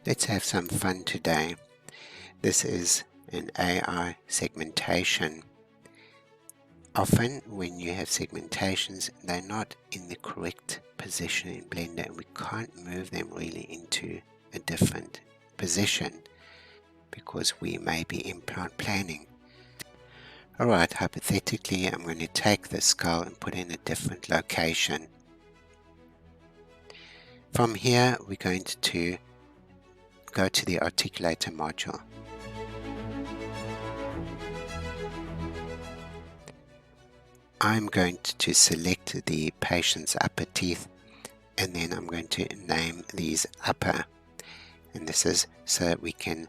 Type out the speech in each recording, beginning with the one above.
Let's have some fun today. This is an AI segmentation. Often when you have segmentations, they're not in the correct position in Blender and we can't move them really into a different position because we may be implant planning. Alright, hypothetically I'm going to take the skull and put in a different location. From here we're going to go to the Articulator module. I'm going to select the patient's upper teeth and then I'm going to name these upper, and this is so that we can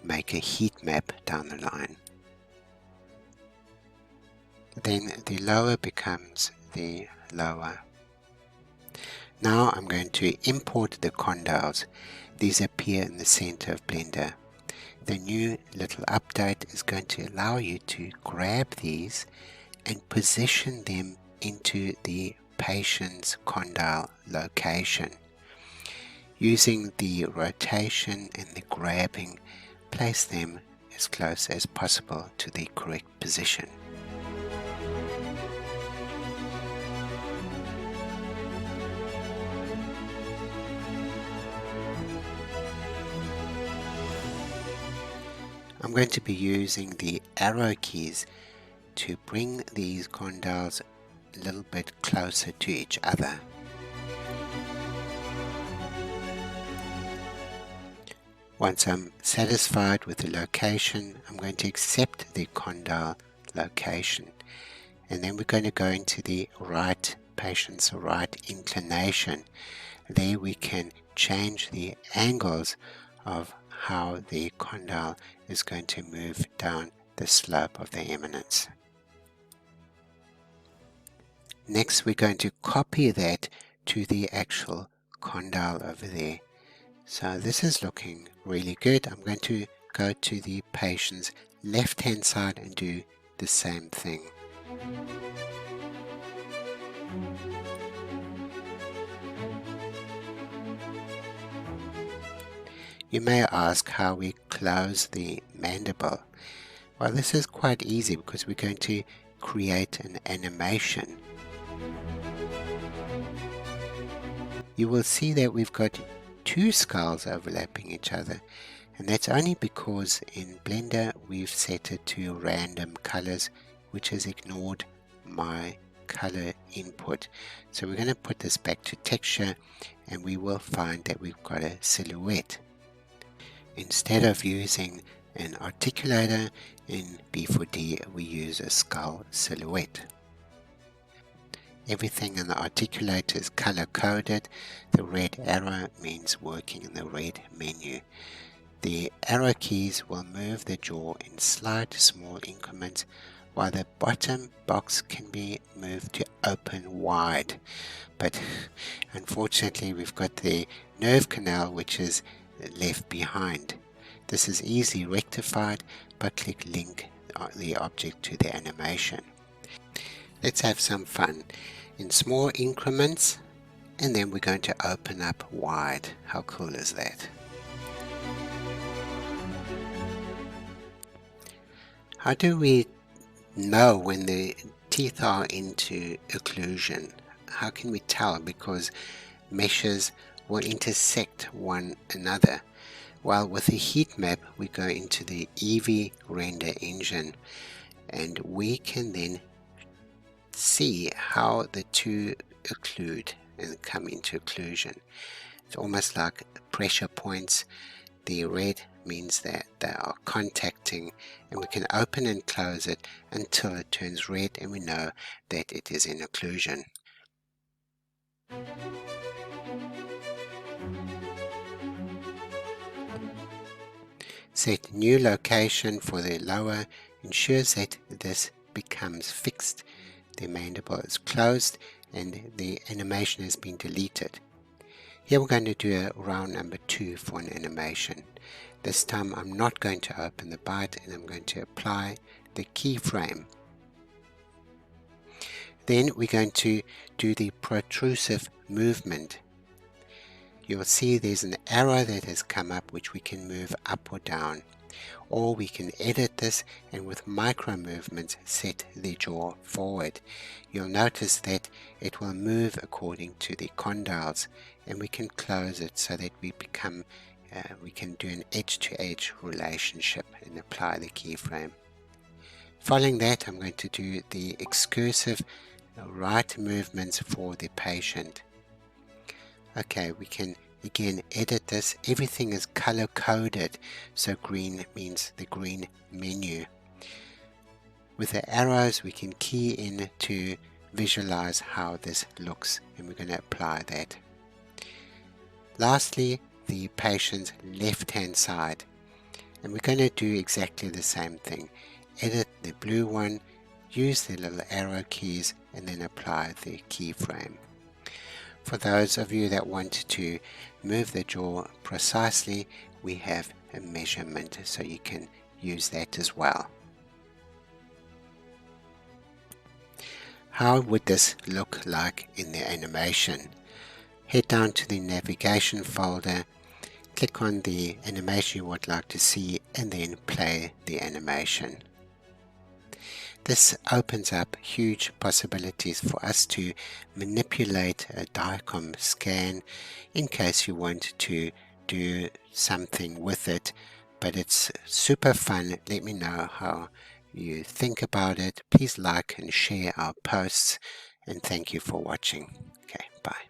make a heat map down the line. Then the lower becomes the lower. Now I'm going to import the condyles. These appear in the center of Blender. The new little update is going to allow you to grab these and position them into the patient's condyle location. Using the rotation and the grabbing, place them as close as possible to the correct position. I'm going to be using the arrow keys to bring these condyles a little bit closer to each other. Once I'm satisfied with the location, I'm going to accept the condyle location, and then we're going to go into the right patient's right inclination. There we can change the angles of how the condyle is going to move down the slope of the eminence. Next we're going to copy that to the actual condyle over there. So this is looking really good. I'm going to go to the patient's left hand side and do the same thing. You may ask how we close the mandible. Well, this is quite easy because we're going to create an animation. You will see that we've got two skulls overlapping each other, and that's only because in Blender we've set it to random colors, which has ignored my color input. So we're going to put this back to texture and we will find that we've got a silhouette. Instead of using an articulator in B4D, we use a skull silhouette. Everything in the articulator is color coded. The red arrow means working in the red menu. The arrow keys will move the jaw in slight small increments, while the bottom box can be moved to open wide. But unfortunately we've got the nerve canal which is left behind. This is easily rectified by click link the object to the animation. Let's have some fun in small increments, and then we're going to open up wide. How cool is that? How do we know when the teeth are into occlusion? How can we tell? Because meshes will intersect one another. While with the heat map we go into the Eevee render engine and we can then see how the two occlude and come into occlusion. It's almost like pressure points. The red means that they are contacting, and we can open and close it until it turns red and we know that it is in occlusion. Set new location for the lower ensures that this becomes fixed. The mandible is closed and the animation has been deleted. Here we're going to do a round number 2 for an animation. This time I'm not going to open the bite and I'm going to apply the keyframe. Then we're going to do the protrusive movement. you'll see there's an arrow that has come up which we can move up or down, or we can edit this and with micro movements set the jaw forward. You'll notice that it will move according to the condyles, and we can close it so that we can do an edge-to-edge relationship and apply the keyframe. Following that, I'm going to do the excursive right movements for the patient. Okay, we can again edit this. Everything is color coded, so green means the green menu. With the arrows we can key in to visualize how this looks, and we're going to apply that. Lastly, the patient's left hand side, and we're going to do exactly the same thing. Edit the blue one, use the little arrow keys, and then apply the keyframe. For those of you that want to move the jaw precisely, we have a measurement, so you can use that as well. How would this look like in the animation? Head down to the navigation folder, click on the animation you would like to see, and then play the animation. This opens up huge possibilities for us to manipulate a dicom scan in case you want to do something with it, but it's super fun. Let me know how you think about it. Please like and share our posts, and thank you for watching. Okay, bye.